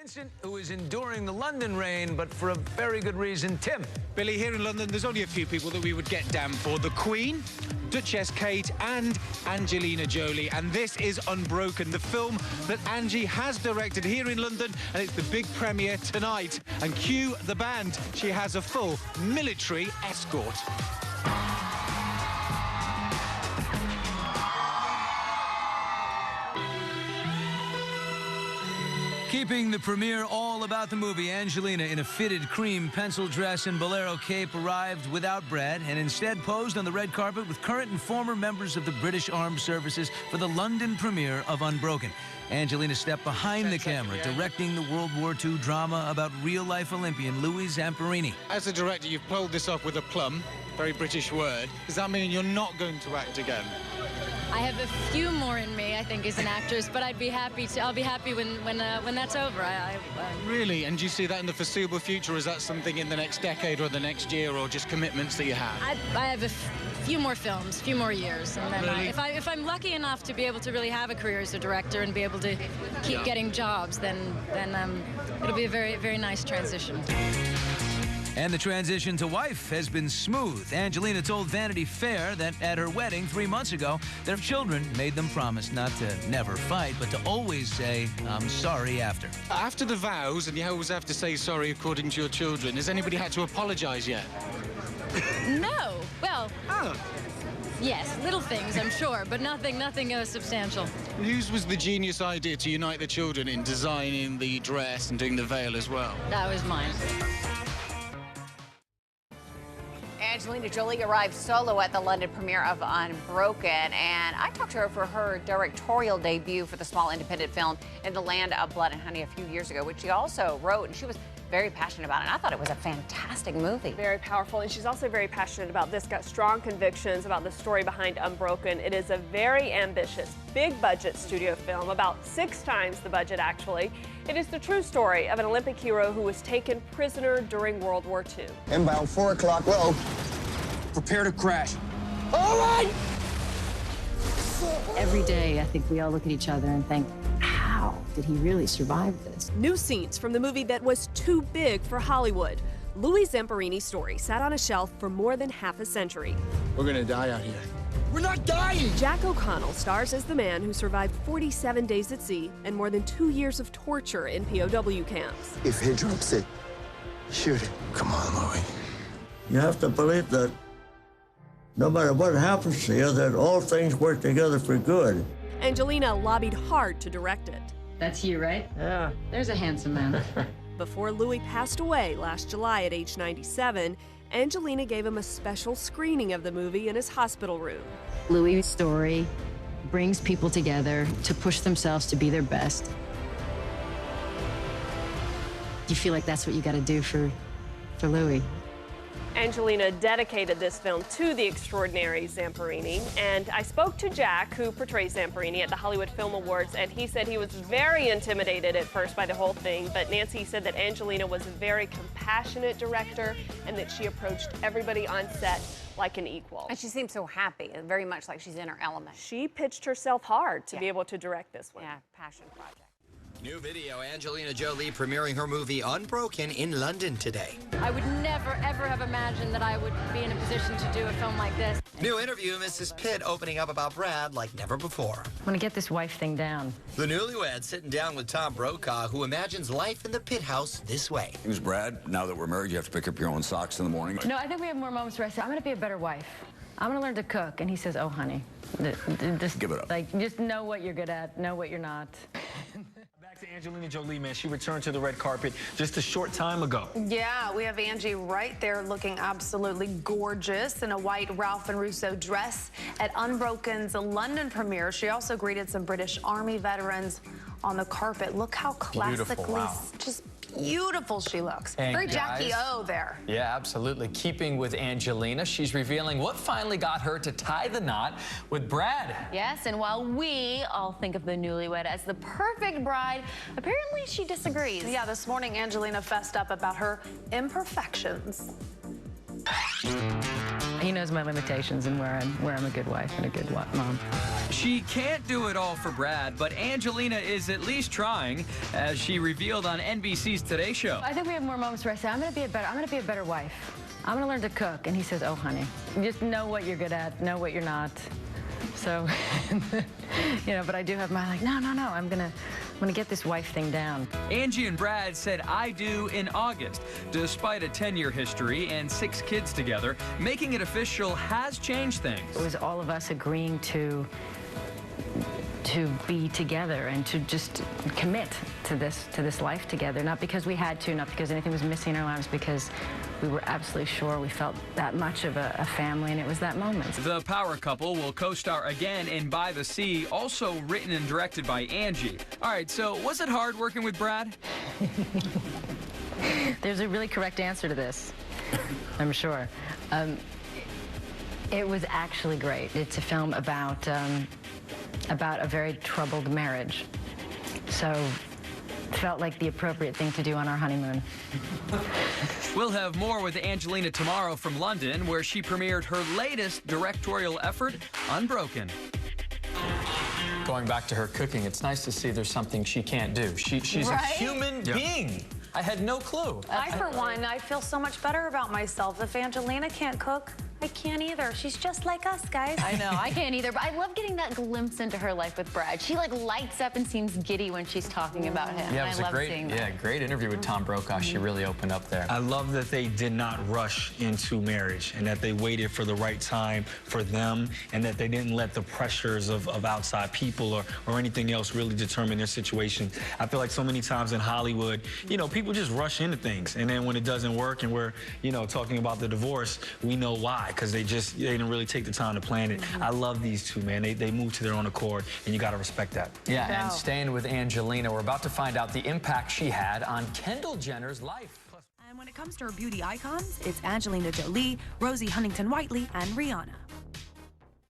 Vincent, who is enduring the London rain, but for a very good reason. Tim. Billy, here in London, there's only a few people that we would get down for. The Queen, Duchess Kate, and Angelina Jolie. And this is Unbroken, the film that Angie has directed here in London, and it's the big premiere tonight. And cue the band. She has a full military escort. Keeping the premiere all about the movie, Angelina, in a fitted cream pencil dress and bolero cape, arrived without Brad and instead posed on the red carpet with current and former members of the British Armed Services for the London premiere of Unbroken. Angelina stepped behind the camera, directing the World War II drama about real-life Olympian Louis Zamperini. As a director, you've pulled this off with a plum, very British word. Does that mean you're not going to act again? I have a few more in me, I think, as an actress, but I'd be happy to. I'll be happy when that's over. Really? And do you see that in the foreseeable future? Is that something in the next decade or the next year, or just commitments that you have? I have a few more films, a few more years, and then really? if I'm lucky enough to be able to really have a career as a director and be able to keep getting jobs, then it'll be a very, very nice transition. And the transition to wife has been smooth. Angelina told Vanity Fair that at her wedding 3 months ago, their children made them promise not to never fight, but to always say, "I'm sorry" after. After the vows, and you always have to say sorry according to your children, has anybody had to apologize yet? No. Well, yes, little things, I'm sure, but nothing substantial. Whose was the genius idea to unite the children in designing the dress and doing the veil as well? That was mine. Angelina Jolie arrived solo at the London premiere of Unbroken, and I talked to her for her directorial debut for the small independent film In the Land of Blood and Honey a few years ago, which she also wrote, and she was very passionate about it. And I thought it was a fantastic movie. Very powerful, and she's also very passionate about this, got strong convictions about the story behind Unbroken. It is a very ambitious, big-budget studio film, about 6 times the budget, actually. It is the true story of an Olympic hero who was taken prisoner during World War II. Inbound 4 o'clock low. Prepare to crash. All right! Every day, I think we all look at each other and think, how did he really survive this? New scenes from the movie that was too big for Hollywood. Louis Zamperini's story sat on a shelf for more than half a century. We're gonna die out here. We're not dying! Jack O'Connell stars as the man who survived 47 days at sea and more than 2 years of torture in POW camps. If he drops it, shoot it. Come on, Louis. You have to believe that no matter what happens to you, that all things work together for good. Angelina lobbied hard to direct it. That's you, right? Yeah. There's a handsome man. Before Louis passed away last July at age 97, Angelina gave him a special screening of the movie in his hospital room. Louis' story brings people together to push themselves to be their best. Do you feel like that's what you got to do for Louis? Angelina dedicated this film to the extraordinary Zamperini, and I spoke to Jack, who portrays Zamperini, at the Hollywood Film Awards, and he said he was very intimidated at first by the whole thing, but Nancy said that Angelina was a very compassionate director and that she approached everybody on set like an equal. And she seems so happy, and very much like she's in her element. She pitched herself hard to be able to direct this one. Yeah, passion project. New video, Angelina Jolie premiering her movie Unbroken in London today. I would never, ever have imagined that I would be in a position to do a film like this. New interview, Mrs. Pitt opening up about Brad like never before. I'm gonna get this wife thing down. The newlywed sitting down with Tom Brokaw, who imagines life in the Pitt house this way. Who's Brad? Now that we're married, you have to pick up your own socks in the morning. No, I think we have more moments where I say, I'm gonna be a better wife. I'm gonna learn to cook. And he says, oh, honey, just give it up. Like, just know what you're good at, know what you're not. Back to Angelina Jolie, man. She returned to the red carpet just a short time ago. Yeah, we have Angie right there looking absolutely gorgeous in a white Ralph and Russo dress at Unbroken's London premiere. She also greeted some British Army veterans on the carpet. Look how classically, just beautiful she looks. And very guys, Jackie O there. Yeah, absolutely. Keeping with Angelina, she's revealing what finally got her to tie the knot with Brad. Yes, and while we all think of the newlywed as the perfect bride, apparently she disagrees. Yeah, this morning Angelina fessed up about her imperfections. I He knows my limitations and where I'm a good wife and a good mom. She can't do it all for Brad, but Angelina is at least trying, as she revealed on NBC's Today Show. I think we have more moments where I say, I'm gonna be a better wife. I'm gonna learn to cook. And he says, oh, honey, just know what you're good at, know what you're not. So, but I do have my no, I'm gonna get this wife thing down. Angie and Brad said I do in August. Despite a 10-year history and 6 kids together, making it official has changed things. It was all of us agreeing to be together and to just commit to this life together, not because we had to, not because anything was missing in our lives, because we were absolutely sure we felt that much of a family, and it was that moment. The power couple will co-star again in By the Sea, also written and directed by Angie. All right, so was it hard working with Brad? There's a really correct answer to this, I'm sure. It was actually great. It's a film about a very troubled marriage. So it felt like the appropriate thing to do on our honeymoon. We'll have more with Angelina tomorrow from London, where she premiered her latest directorial effort, Unbroken. Going back to her cooking, it's nice to see there's something she can't do. She's right? a human being. I had no clue. For one, I feel so much better about myself. If Angelina can't cook, I can't either. She's just like us, guys. I know, I can't either, but I love getting that glimpse into her life with Brad. She like lights up and seems giddy when she's talking about him. Yeah, it was a great interview with Tom Brokaw. She really opened up there. I love that they did not rush into marriage and that they waited for the right time for them, and that they didn't let the pressures of outside people or anything else really determine their situation. I feel like so many times in Hollywood, people just rush into things, and then when it doesn't work and we're, talking about the divorce, we know why, because they didn't really take the time to plan it. I love these two, man. They move to their own accord, and you got to respect that. Yeah, and staying with Angelina, we're about to find out the impact she had on Kendall Jenner's life. And when it comes to her beauty icons, it's Angelina Jolie, Rosie Huntington-Whiteley, and Rihanna.